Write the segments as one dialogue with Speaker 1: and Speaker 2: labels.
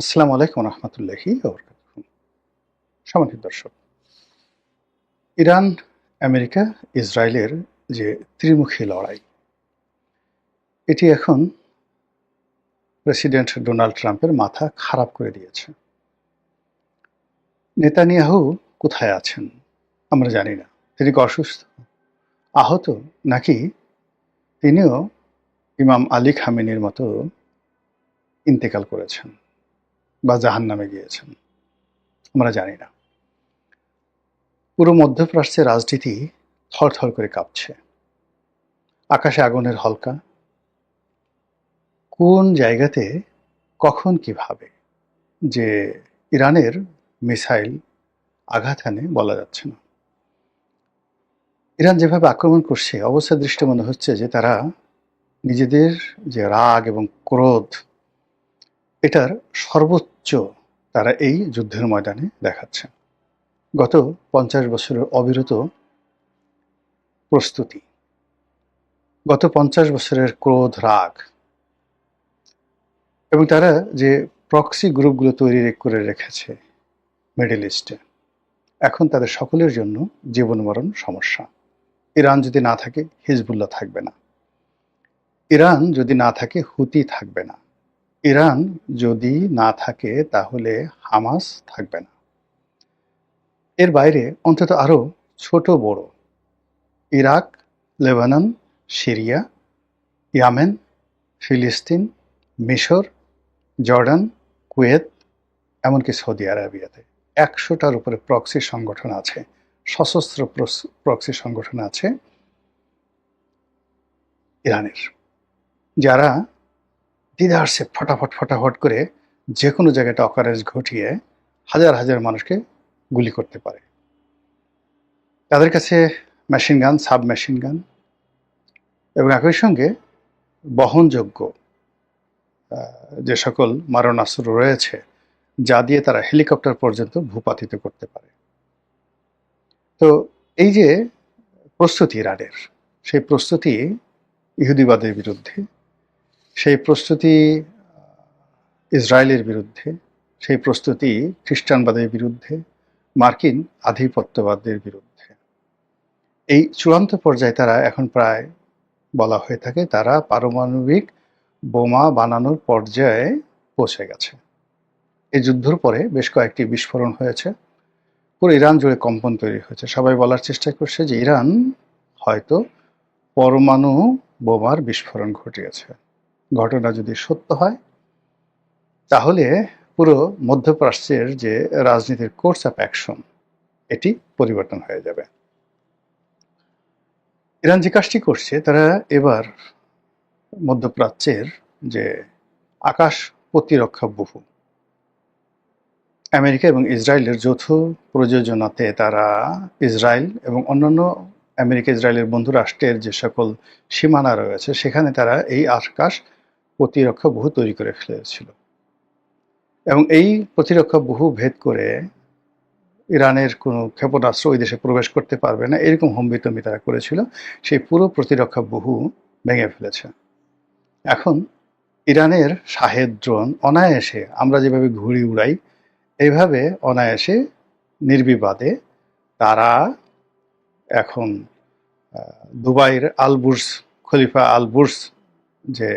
Speaker 1: আসসালামু আলাইকুম রহমতুল্লাহি ওবরাকাতুহু। সম্মানিত দর্শক, ইরান, আমেরিকা, ইসরায়েলের যে ত্রিমুখী লড়াই, এটি এখন প্রেসিডেন্ট ডোনাল্ড ট্রাম্পের মাথা খারাপ করে দিয়েছে। নেতানিয়াহু কোথায় আছেন আমরা জানি না। তিনি কি অসুস্থ, আহত, নাকি তিনিও ইমাম আলী খামেনির মতো ইন্তেকাল করেছেন বা জাহান্নামে গিয়েছেন, আমরা জানি না। পুরো মধ্যপ্রাচ্যের রাজনীতি থরথর করে কাঁপছে। আকাশে আগুনের হলকা, কোন জায়গাতে কখন কিভাবে যে ইরানের মিসাইল আঘাত হানে বলা যাচ্ছে না। ইরান যেভাবে আক্রমণ করছে, অবস্থা দৃষ্টে মনে হচ্ছে যে তারা নিজেদের যে রাগ এবং ক্রোধ, এটার সর্বোচ্চ তারা এই যুদ্ধের ময়দানে দেখাচ্ছে। গত 50 বছরের অবিরত প্রস্তুতি, গত 50 বছরের ক্রোধ, রাগ, এবং তারা যে প্রক্সি গ্রুপগুলো তৈরি করে রেখেছে মিডল ইস্টে, এখন তাদের সকলের জন্য জীবন মরণ সমস্যা। ইরান যদি না থাকে, হিজবুল্লাহ থাকবে না। ইরান যদি না থাকে, হুতি থাকবে না। ইরান যদি না থাকে, তাহলে হামাস থাকবে না। এর বাইরে অন্তত আরো ছোট বড় ইরাক, লেবানন, সিরিয়া, ইয়ামেন, ফিলিস্তিন, মিশর, জর্ডান, কুয়েত, এমনকি সৌদি আরবিয়াতে 100টার উপরে প্রক্সি সংগঠন আছে, সশস্ত্র প্রক্সি সংগঠন আছে ইরানের, যারা দ্বিধার্সে ফটাফট করে যে কোনো জায়গাটা অকারেজ ঘটিয়ে হাজার হাজার মানুষকে গুলি করতে পারে। তাদের কাছে machine gun, sub machine gun এবং একই সঙ্গে বহনযোগ্য যে সকল মারণাস্ত্র রয়েছে, যা দিয়ে তারা হেলিকপ্টার পর্যন্ত ভূপাতিত করতে পারে। তো এই যে প্রস্তুতি ইরানের, সেই প্রস্তুতি ইহুদিবাদের বিরুদ্ধে, সেই প্রস্তুতি ইসরায়েলের বিরুদ্ধে, সেই প্রস্তুতি খ্রিস্টানবাদের বিরুদ্ধে, মার্কিন আধিপত্যবাদের বিরুদ্ধে। এই চূড়ান্ত পর্যায়ে তারা এখন প্রায় বলা হয়ে থাকে তারা পারমাণবিক বোমা বানানোর পর্যায়ে পৌঁছে গেছে। এই যুদ্ধের পরে বেশ কয়েকটি বিস্ফোরণ হয়েছে, পুরো ইরান জুড়ে কম্পন তৈরি হয়েছে। সবাই বলার চেষ্টা করছে যে ইরান হয়তো পরমাণু বোমার বিস্ফোরণ ঘটিয়েছে। ঘটনা যদি সত্য হয়, তাহলে পুরো মধ্যপ্রাচ্যের যে রাজনীতির কোর্স অফ অ্যাকশন, এটি পরিবর্তন হয়ে যাবে। ইরান যে কাজটি করছে, তারা এবার মধ্যপ্রাচ্যের যে আকাশ প্রতিরক্ষা বহু, আমেরিকা এবং ইসরায়েলের যৌথ প্রযোজনাতে তারা ইসরায়েল এবং অন্যান্য আমেরিকা ইসরায়েলের বন্ধু রাষ্ট্রের যে সকল সীমানা রয়েছে, সেখানে তারা এই আকাশ প্রতিরক্ষা বহু তৈরি করে ফেলেছিল। এবং এই প্রতিরক্ষা বহু ভেদ করে ইরানের কোনো ক্ষেপণাস্ত্র ওই দেশে প্রবেশ করতে পারবে না, এরকম হম্বিতম্বি তারা করেছিল। সেই পুরো প্রতিরক্ষা বহু ভেঙে ফেলেছে। এখন ইরানের শাহেদ ড্রোন অনায়াসে, আমরা যেভাবে ঘুড়ি উড়াই, এইভাবে অনায়াসে নির্বিবাদে তারা এখন দুবাইয়ের আলবুর্জ খলিফা আলবুর্জ যে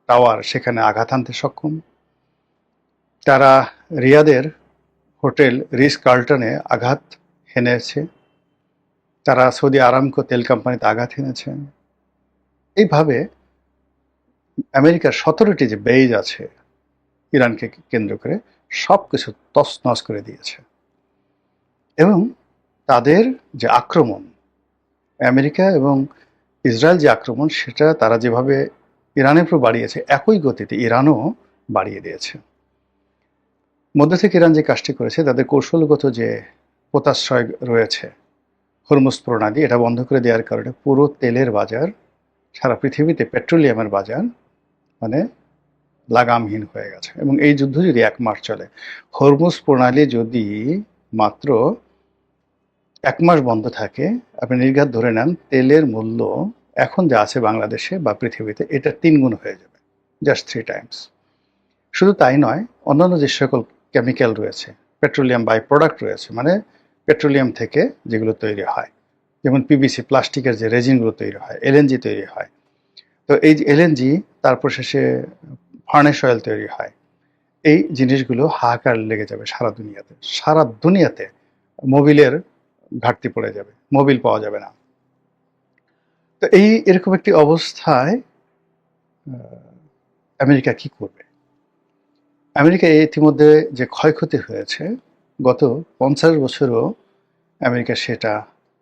Speaker 1: টাওয়ার, সেখানে আঘাত হানতে সক্ষম। তারা রিয়াদের হোটেল রিস কার্লটনে আঘাত হেনেছে। তারা সৌদি আরামকো তেল কোম্পানিতে আঘাত হেনেছে। এইভাবে আমেরিকার 17টি যে বেজ আছে ইরানকে কেন্দ্র করে, সব কিছু তছনছ করে দিয়েছে। এবং তাদের যে আক্রমণ, আমেরিকা এবং ইসরায়েল যে আক্রমণ, সেটা তারা যেভাবে ইরানের উপর বাড়িয়েছে, একই গতিতে ইরানও বাড়িয়ে দিয়েছে। মধ্য থেকে ইরান যে কাজটি করেছে, তাদের কৌশলগত যে পোতাশ্রয় রয়েছে হরমুজ প্রণালী, এটা বন্ধ করে দেওয়ার কারণে পুরো তেলের বাজার, সারা পৃথিবীতে পেট্রোলিয়ামের বাজার মানে লাগামহীন হয়ে গেছে। এবং এই যুদ্ধ যদি 1 মাস চলে, হরমুজ প্রণালী যদি মাত্র 1 মাস বন্ধ থাকে, আপনি নির্ঘাত ধরে নেন তেলের মূল্য এখন যা আছে বাংলাদেশে বা পৃথিবীতে, এটা 3 গুণ হয়ে যাবে, জাস্ট 3 টাইমস। শুধু তাই নয়, অন্যান্য যে সকল কেমিক্যাল রয়েছে, পেট্রোলিয়াম বাই প্রোডাক্ট রয়েছে, মানে পেট্রোলিয়াম থেকে যেগুলো তৈরি হয়, যেমন পিভিসি প্লাস্টিকের যে রেজিনগুলো তৈরি হয়, এলএনজি তৈরি হয়। তো এই যে এলএনজি, তারপর শেষে ফার্নেস অয়েল তৈরি হয়। এই জিনিসগুলো হাহাকার লেগে যাবে সারা দুনিয়াতে। সারা দুনিয়াতে মোবিলের ঘাটতি পড়ে যাবে, মোবিল পাওয়া যাবে না। তো এরকম একটি অবস্থায় আমেরিকা কি করবে? আমেরিকা ইতিমধ্যে যে ক্ষয়ক্ষতি হয়েছে, গত 50 বছরও আমেরিকা সেটা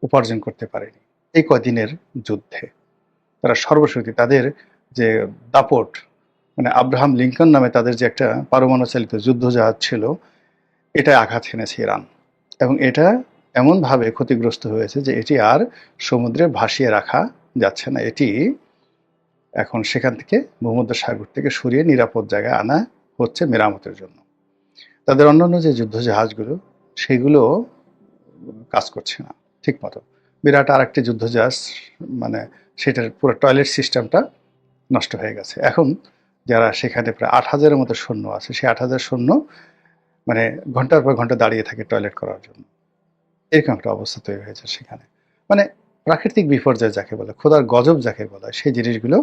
Speaker 1: উপার্জন করতে পারেনি এই কদিনের যুদ্ধে। তারা সর্বশক্তি, তাদের যে দাপট, মানে আব্রাহাম লিঙ্কন নামে তাদের যে একটা পারমাণু চালিত যুদ্ধজাহাজ ছিল, এটা আঘাত হেনেছে ইরান, এবং এটা এমনভাবে ক্ষতিগ্রস্ত হয়েছে যে এটি আর সমুদ্রে ভাসিয়ে রাখা যাচ্ছে না। এটি এখন সেখান থেকে ভূমধ্যসাগর থেকে সরিয়ে নিরাপদ জায়গায় আনা হচ্ছে মেরামতের জন্য। তাদের অন্যান্য যে যুদ্ধজাহাজগুলো, সেগুলো কাজ করছে না ঠিক মতো। বিরাট আর একটি যুদ্ধজাহাজ, মানে সেটার পুরো টয়লেট সিস্টেমটা নষ্ট হয়ে গেছে। এখন যারা সেখানে প্রায় 8,000-এর মতো সৈন্য আছে, সেই 8,000 সৈন্য মানে ঘন্টার পর ঘন্টা দাঁড়িয়ে থাকে টয়লেট করার জন্য। এরকম একটা অবস্থা তৈরি হয়েছে সেখানে। মানে প্রাকৃতিক বিপর্যয় যাকে বলে, খোদার গজব যাকে বলা হয়, সেই জিনিসগুলো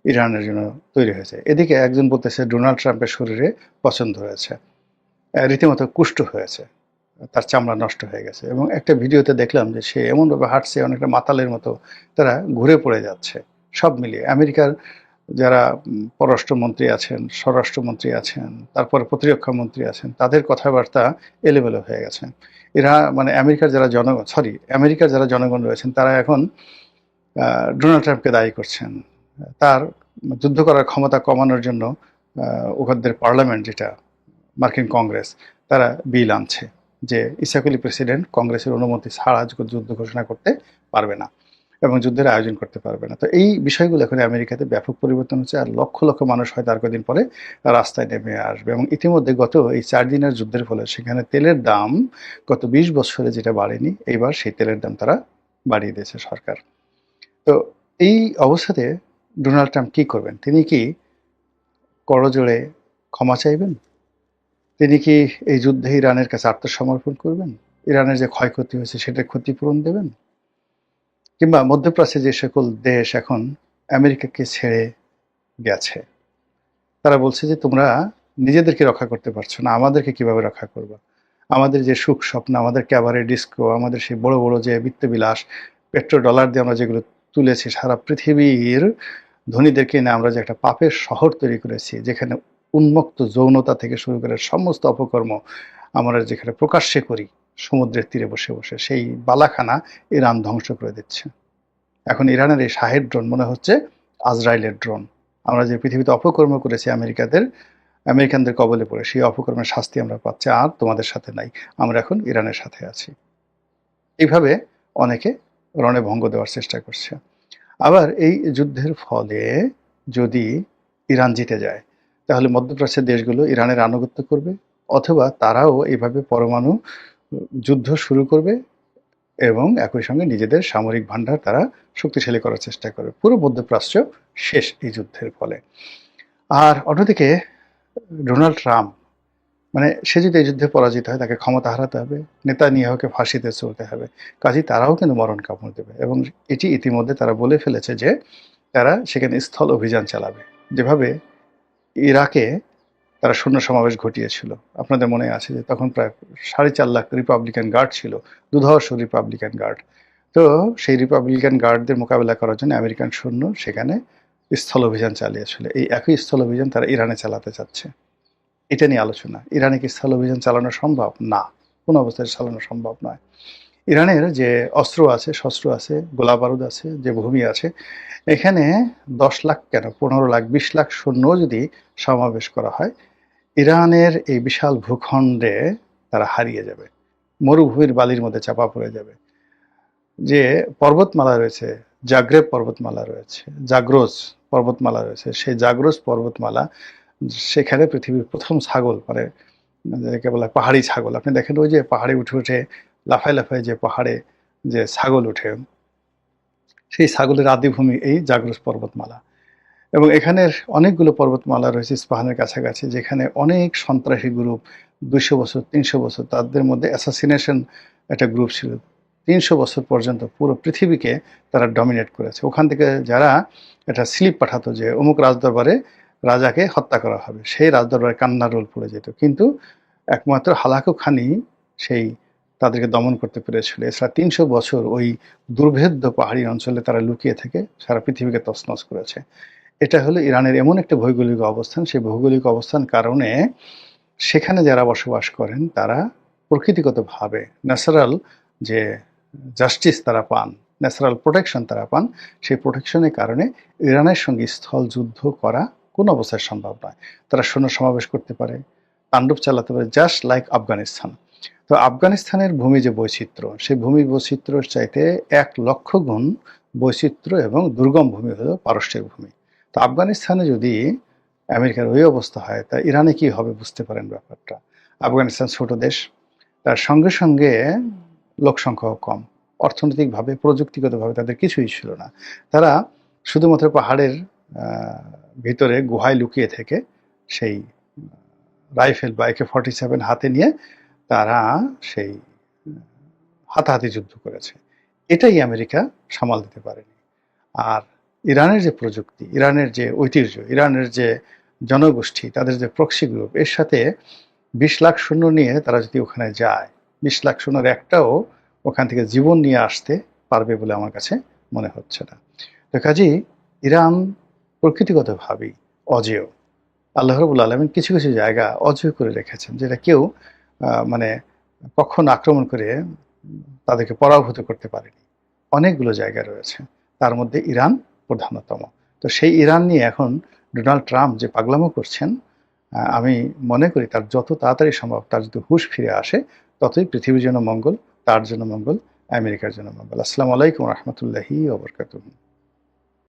Speaker 1: ইরানের জন্য তৈরি হয়েছে। এদিকে একজন বলতেছে ডোনাল্ড ট্রাম্পের শরীরে পছন্দ হয়েছে, রীতিমতো কুষ্ঠ হয়েছে, তার চামড়া নষ্ট হয়ে গেছে। এবং একটা ভিডিওতে দেখলাম যে সে এমনভাবে হাঁটছে, অনেকটা মাতালের মতো তারা ঘুরে পড়ে যাচ্ছে। সব মিলিয়ে আমেরিকার যারা পররাষ্ট্রমন্ত্রী আছেন, স্বরাষ্ট্রমন্ত্রী আছেন, তারপরে প্রতিরক্ষা মন্ত্রী আছেন, তাদের কথাবার্তা এলোমেলো হয়ে গেছে। এরা মানে আমেরিকার যারা জনগণ রয়েছেন, তারা এখন ডোনাল্ড ট্রাম্পকে দায়ী করছেন। তার যুদ্ধ করার ক্ষমতা কমানোর জন্য ওখানদের পার্লামেন্ট, যেটা মার্কিন কংগ্রেস, তারা বিল আনছে যে ইসাকলি প্রেসিডেন্ট কংগ্রেসের অনুমতি ছাড়া যুদ্ধ ঘোষণা করতে পারবে না এবং যুদ্ধের আয়োজন করতে পারবে না। তো এই বিষয়গুলো এখন আমেরিকাতে ব্যাপক পরিবর্তন হচ্ছে, আর লক্ষ লক্ষ মানুষ হয়তো আর কদিন পরে রাস্তায় নেমে আসবে। এবং ইতিমধ্যে গত এই 4 দিনের যুদ্ধের ফলে সেখানে তেলের দাম গত 20 বছরে যেটা বাড়েনি, এইবার সেই তেলের দাম তারা বাড়িয়ে দিয়েছে সরকার। তো এই অবস্থাতে ডোনাল্ড ট্রাম্প কি করবেন? তিনি কি করজোড়ে ক্ষমা চাইবেন? তিনি কি এই যুদ্ধে ইরানের কাছে আত্মসমর্পণ করবেন? ইরানের যে ক্ষয়ক্ষতি হয়েছে সেটার ক্ষতিপূরণ দেবেন? কিংবা মধ্যপ্রাচ্যে যে সকল দেশ এখন আমেরিকাকে ছেড়ে গেছে, তারা বলছে যে তোমরা নিজেদেরকে রক্ষা করতে পারছো না, আমাদেরকে কিভাবে রক্ষা করবে? আমাদের যে সুখ স্বপ্ন, আমাদের ক্যাবারে ডিস্কো, আমাদের সেই বড় বড় যে বিত্তবিলাস, পেট্রো ডলার দিয়ে আমরা যেগুলো তুলেছি, সারা পৃথিবীর ধনীদেরকে নিয়ে আমরা যে একটা পাপের শহর তৈরি করেছি, যেখানে উন্মুক্ত যৌনতা থেকে শুরু করে সমস্ত অপকর্ম আমরা যেখানে প্রকাশ্যে করি সমুদ্রের তীরে বসে বসে, সেই বালাখানা ইরান ধ্বংস করে দিচ্ছে। এখন ইরানের এই শাহেদ ড্রোন মনে হচ্ছে আজরাইলের ড্রোন। আমরা যে পৃথিবীতে অপকর্ম করেছি আমেরিকানদের কবলে পড়ে, সেই অপকর্মের শাস্তি আমরা পাচ্ছি। আর তোমাদের সাথে নাই, আমরা এখন ইরানের সাথে আছি। এইভাবে অনেকে রণে ভঙ্গ দেওয়ার চেষ্টা করছে। আবার এই যুদ্ধের ফলে যদি ইরান জিতে যায়, তাহলে মধ্যপ্রাচ্যের দেশগুলো ইরানের আনুগত্য করবে, অথবা তারাও এইভাবে পরমাণু যুদ্ধ শুরু করবে এবং একই সঙ্গে নিজেদের সামরিক ভান্ডার তারা শক্তিশালী করার চেষ্টা করবে। পুরো মধ্যপ্রাচ্য শেষ এই যুদ্ধের ফলে। আর অন্যদিকে ডোনাল্ড ট্রাম্প, মানে সে যদি এই যুদ্ধে পরাজিত হয়, তাকে ক্ষমতা হারাতে হবে, নেতানিয়াহুকে ফাঁসিতে চলতে হবে। কাজেই তারাও কিন্তু মরণ কামড় দেবে। এবং এটি ইতিমধ্যে তারা বলে ফেলেছে যে তারা সেখানে স্থল অভিযান চালাবে, যেভাবে ইরাকে তারা শূন্য সমাবেশ ঘটিয়েছিল। আপনাদের মনে আছে যে তখন প্রায় 4.5 লাখ রিপাবলিকান গার্ড ছিল, দুধর্ষ রিপাবলিকান গার্ড। তো সেই রিপাবলিকান গার্ডদের মোকাবেলা করার জন্য আমেরিকান সৈন্য সেখানে স্থল অভিযান চালিয়েছিল। এই একই স্থল অভিযান তারা ইরানে চালাতে চাচ্ছে। এটা নিয়ে আলোচনা। ইরানে কি স্থল অভিযান চালানো সম্ভব? না, কোনো অবস্থায় চালানো সম্ভব নয়। ইরানের যে অস্ত্র আছে, শস্ত্র আছে, গোলা বারুদ আছে, যে ভূমি আছে, এখানে 10 লাখ কেন 15 লাখ 20 লাখ সৈন্য যদি সমাবেশ করা হয়, ইরানের এই বিশাল ভূখণ্ডে তারা হারিয়ে যাবে, মরুভূমির বালির মধ্যে চাপা পড়ে যাবে। যে পর্বতমালা রয়েছে, জাগ্রেব পর্বতমালা রয়েছে, জাগ্রোস পর্বতমালা রয়েছে, সেই জাগ্রোস পর্বতমালা, সেখানে পৃথিবীর প্রথম ছাগল, মানে যাকে বলা পাহাড়ি ছাগল, আপনি দেখেন ওই যে পাহাড়ে উঠে উঠে লাফায় লাফায় যে পাহাড়ে যে ছাগল উঠে, সেই ছাগলের আদিভূমি এই জাগ্রোস পর্বতমালা। এবং এখানের অনেকগুলো পর্বতমালা রয়েছে ইস্পাহানের কাছাকাছি, যেখানে অনেক সন্ত্রাসী গ্রুপ 200 বছর 300 বছর, তাদের মধ্যে অ্যাসাসিনেশন একটা গ্রুপ ছিল। 300 বছর পর্যন্ত পুরো পৃথিবীকে তারা ডমিনেট করেছে। ওখান থেকে যারা একটা স্লিপ পাঠাতো যে অমুক রাজদরবারে রাজাকে হত্যা করা হবে, সেই রাজদরবারে কান্নার রোল পড়ে যেত। কিন্তু একমাত্র হালাকু খানি সেই তাদেরকে দমন করতে পেরেছিল। এছাড়া 300 বছর ওই দুর্ভেদ্য পাহাড়ি অঞ্চলে তারা লুকিয়ে থেকে সারা পৃথিবীকে তছনছ করেছে। এটা হলো ইরানের এমন একটা ভৌগোলিক অবস্থান, সেই ভৌগোলিক অবস্থান কারণে সেখানে যারা বসবাস করেন তারা প্রকৃতিগতভাবে ন্যাচারাল যে জাস্টিস তারা পান, ন্যাচারাল প্রোটেকশন তারা পান। সেই প্রোটেকশনের কারণে ইরানের সঙ্গে স্থল যুদ্ধ করা কোনো অবস্থায় সম্ভব নয়। তারা সৈন্য সমাবেশ করতে পারে, তাণ্ডব চালাতে পারে, জাস্ট লাইক আফগানিস্তান। তো আফগানিস্তানের ভূমি যে বৈচিত্র্য, সেই ভূমি বৈচিত্র্যের চাইতে 1,00,000 গুণ বৈচিত্র্য এবং দুর্গম ভূমি হলো পারস্যের ভূমি। তো আফগানিস্তানে যদি আমেরিকার ওই অবস্থা হয়, তা ইরানে কি হবে বুঝতে পারেন ব্যাপারটা। আফগানিস্তান ছোট দেশ, তার সঙ্গে সঙ্গে লোক সংখ্যাও কম, অর্থনৈতিকভাবে প্রযুক্তিগতভাবে তাদের কিছুই ছিল না। তারা শুধুমাত্র পাহাড়ের ভিতরে গুহায় লুকিয়ে থেকে সেই রাইফেল বা AK-47 হাতে নিয়ে তারা সেই হাতাহাতি যুদ্ধ করেছে। এটাই আমেরিকা সামাল দিতে পারেনি। আর ইরানের যে প্রযুক্তি, ইরানের যে ঐতিহ্য, ইরানের যে জনগোষ্ঠী, তাদের যে প্রক্সি গ্রুপ, এর সাথে 20 লাখ সৈন্য নিয়ে তারা যদি ওখানে যায়, 20 লাখ সৈন্যের একটাও ওখান থেকে জীবন নিয়ে আসতে পারবে বলে আমার কাছে মনে হচ্ছে না। তো কাজেই ইরান প্রকৃতিগতভাবেই অজেয়। আল্লাহ রাব্বুল আলামিন কিছু কিছু জায়গা অজেয় করে রেখেছেন, যেটা কেউ মানে কখনো আক্রমণ করে তাদেরকে পরাভূত করতে পারেনি। অনেকগুলো জায়গা রয়েছে, তার মধ্যে ইরান প্রধানতম। তো সেই ইরান নিয়ে এখন ডোনাল্ড ট্রাম্প যে পাগলামো করছেন, আমি মনে করি তার যত তাড়াতাড়ি সম্ভব তার যদি হুঁশ ফিরে আসে, ততই পৃথিবীর জন্য মঙ্গল, তার জন্য মঙ্গল, আমেরিকার জন্য মঙ্গল। আসসালামু আলাইকুম রহমতুল্লাহি ওয়া বারাকাতুহু।